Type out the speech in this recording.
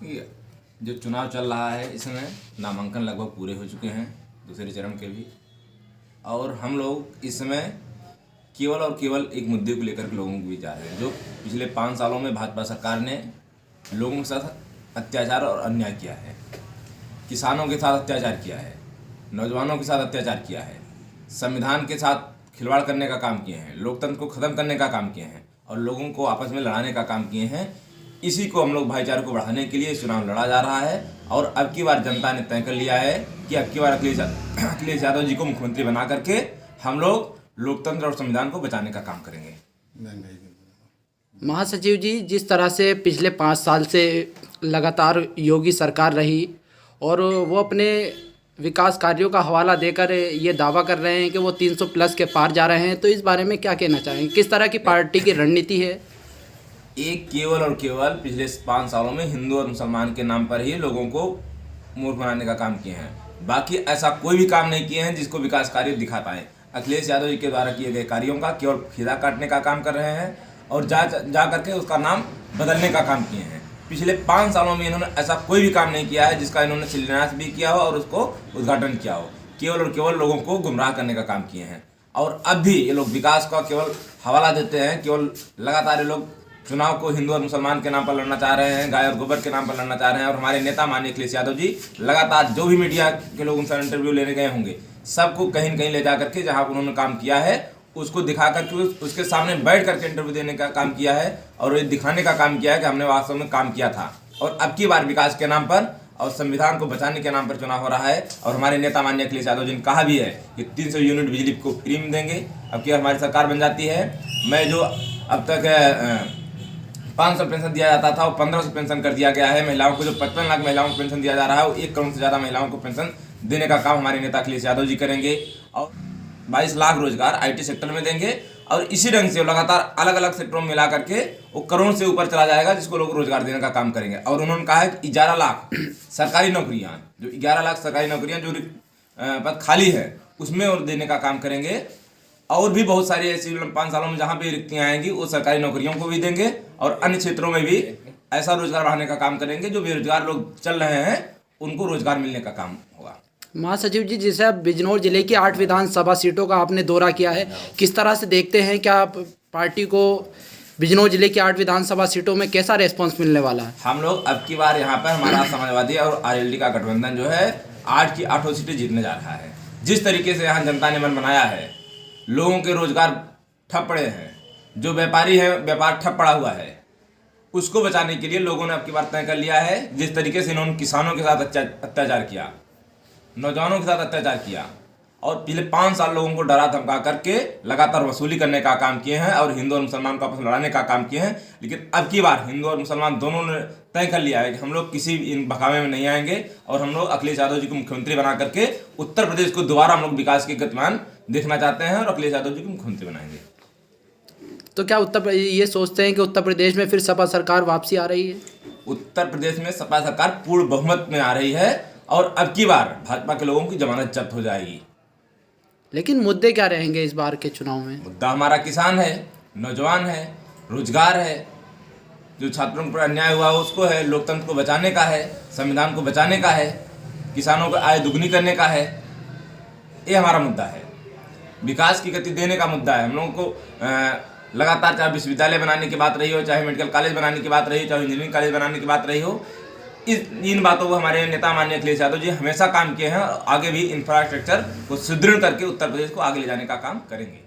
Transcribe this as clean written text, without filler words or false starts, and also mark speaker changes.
Speaker 1: ये जो चुनाव चल रहा है इसमें नामांकन लगभग पूरे हो चुके हैं, दूसरे चरण के भी। और हम लोग इस समय केवल और केवल एक मुद्दे को लेकर के लोगों के बीच जा रहे हैं। जो पिछले 5 सालों में भाजपा सरकार ने लोगों के साथ अत्याचार और अन्याय किया है, किसानों के साथ अत्याचार किया है, नौजवानों के साथ अत्याचार किया है, संविधान के साथ खिलवाड़ करने का काम किए हैं, लोकतंत्र को ख़त्म करने का काम किए हैं और लोगों को आपस में लड़ाने का काम किए हैं। इसी को हम लोग भाईचारे को बढ़ाने के लिए चुनाव लड़ा जा रहा है। और अब की बार जनता ने तय कर लिया है कि अब की बार अखिलेश यादव जी को मुख्यमंत्री बना करके हम लोग लोकतंत्र और संविधान को बचाने का काम करेंगे।
Speaker 2: महासचिव जी, जिस तरह से पिछले 5 साल से लगातार योगी सरकार रही और वो अपने विकास कार्यों का हवाला देकर ये दावा कर रहे हैं कि वो 300 प्लस के पार जा रहे हैं, तो इस बारे में क्या कहना चाहेंगे? किस तरह की पार्टी की रणनीति है?
Speaker 1: एक केवल और केवल पिछले 5 सालों में हिंदू और मुसलमान के नाम पर ही लोगों को मूर्ख बनाने का काम किए हैं। बाकी ऐसा कोई भी काम नहीं किए हैं जिसको विकास कार्य दिखा पाए। अखिलेश यादव जी के द्वारा किए गए कार्यों का केवल खीरा काटने का काम कर रहे हैं और जा करके उसका नाम बदलने का काम किए हैं। पिछले 5 सालों में इन्होंने ऐसा कोई भी काम नहीं किया है जिसका इन्होंने शिलान्यास भी किया हो और उसको उद्घाटन किया हो। केवल और केवल लोगों को गुमराह करने का काम किए हैं। और अब भी ये लोग विकास का केवल हवाला देते हैं। केवल लगातार ये लोग चुनाव को हिंदू और मुसलमान के नाम पर लड़ना चाह रहे हैं, गाय और गोबर के नाम पर लड़ना चाह रहे हैं। और हमारे नेता माननीय अखिलेश यादव जी लगातार जो भी मीडिया के लोग उनसे इंटरव्यू लेने गए होंगे, सबको कहीं न कहीं ले जा करके जहाँ उन्होंने काम किया है उसको दिखा करके उसके सामने बैठ करके इंटरव्यू देने का काम किया है और ये दिखाने का काम किया है कि हमने वास्तव में काम किया था। और अब की बार विकास के नाम पर और संविधान को बचाने के नाम पर चुनाव हो रहा है। और हमारे नेता माननीय अखिलेश यादव जी ने कहा भी है कि 300 यूनिट बिजली को फ्री में देंगे अब की हमारी सरकार बन जाती है। मैं जो अब तक 500 पेंशन दिया जाता था वो 1500 पेंशन कर दिया गया है। महिलाओं को जो 55 लाख महिलाओं को पेंशन दिया जा रहा है वो 1 करोड़ से ज़्यादा महिलाओं को पेंशन देने का काम हमारे नेता अखिलेश यादव जी करेंगे। और 22 लाख रोजगार IT सेक्टर में देंगे और इसी ढंग से लगातार अलग अलग सेक्टरों में मिला करके वो करोड़ से ऊपर चला जाएगा जिसको लोग रोजगार देने का काम करेंगे। और उन्होंने कहा है कि 11 लाख सरकारी नौकरियाँ, जो 11 लाख सरकारी नौकरियाँ जो पद खाली है उसमें और देने का काम करेंगे। और भी बहुत सारी ऐसी 5 सालों में जहाँ भी रिक्तियाँ आएंगी वो सरकारी नौकरियों को भी देंगे और अन्य क्षेत्रों में भी ऐसा रोजगार बढ़ाने का काम करेंगे। जो बेरोजगार लोग चल रहे हैं उनको रोजगार मिलने का काम होगा।
Speaker 2: महासचिव जी, जैसे बिजनौर जिले की 8 विधानसभा सीटों का आपने दौरा किया है, किस तरह से देखते हैं? क्या पार्टी को बिजनौर जिले की 8 विधानसभा सीटों में कैसा रेस्पॉन्स मिलने वाला है?
Speaker 1: हम लोग अब की बार यहाँ पर हमारा समाजवादी और RLD का गठबंधन जो है 8 की 8 सीटें जीतने जा रहा है। जिस तरीके से यहाँ जनता ने मन बनाया है, लोगों के रोजगार ठप पड़े हैं, जो व्यापारी है व्यापार ठप पड़ा हुआ है, उसको बचाने के लिए लोगों ने अब की बार तय कर लिया है। जिस तरीके से इन्होंने किसानों के साथ अत्याचार किया, नौजवानों के साथ अत्याचार किया और पिछले 5 साल लोगों को डरा धमका करके लगातार वसूली करने का काम किए हैं और हिंदू और मुसलमान को आपस में लड़ाने का काम किए हैं। लेकिन अब की बार हिंदू और मुसलमान दोनों ने तय कर लिया है कि हम लोग किसी इन बहकावे में नहीं आएंगे और हम लोग अखिलेश यादव जी को मुख्यमंत्री बना करके उत्तर प्रदेश को दोबारा हम लोग विकास की गतिमान देखना चाहते हैं और अखिलेश यादव जी को मुख्यमंत्री बनाएंगे।
Speaker 2: तो क्या ये सोचते हैं कि उत्तर प्रदेश में फिर सपा सरकार वापसी आ रही है?
Speaker 1: उत्तर प्रदेश में सपा सरकार पूर्ण बहुमत में आ रही है और अब की बार भाजपा के लोगों की जमानत जब्त हो जाएगी।
Speaker 2: लेकिन मुद्दे क्या रहेंगे इस बार के चुनाव में?
Speaker 1: मुद्दा हमारा किसान है, नौजवान है, रोजगार है, जो छात्रों पर अन्याय हुआ उसको है, लोकतंत्र को बचाने का है, संविधान को बचाने का है, किसानों को आय दुगनी करने का है। ये हमारा मुद्दा है। विकास की गति देने का मुद्दा है। हम लोगों को लगातार चाहे विश्वविद्यालय बनाने की बात रही हो, चाहे मेडिकल कॉलेज बनाने की बात रही हो, चाहे इंजीनियरिंग कॉलेज बनाने की बात रही हो, इन बातों को हमारे नेता माननीय अखिलेश यादव जी हमेशा काम किए हैं और आगे भी इंफ्रास्ट्रक्चर को सुदृढ़ करके उत्तर प्रदेश को आगे ले जाने का काम करेंगे।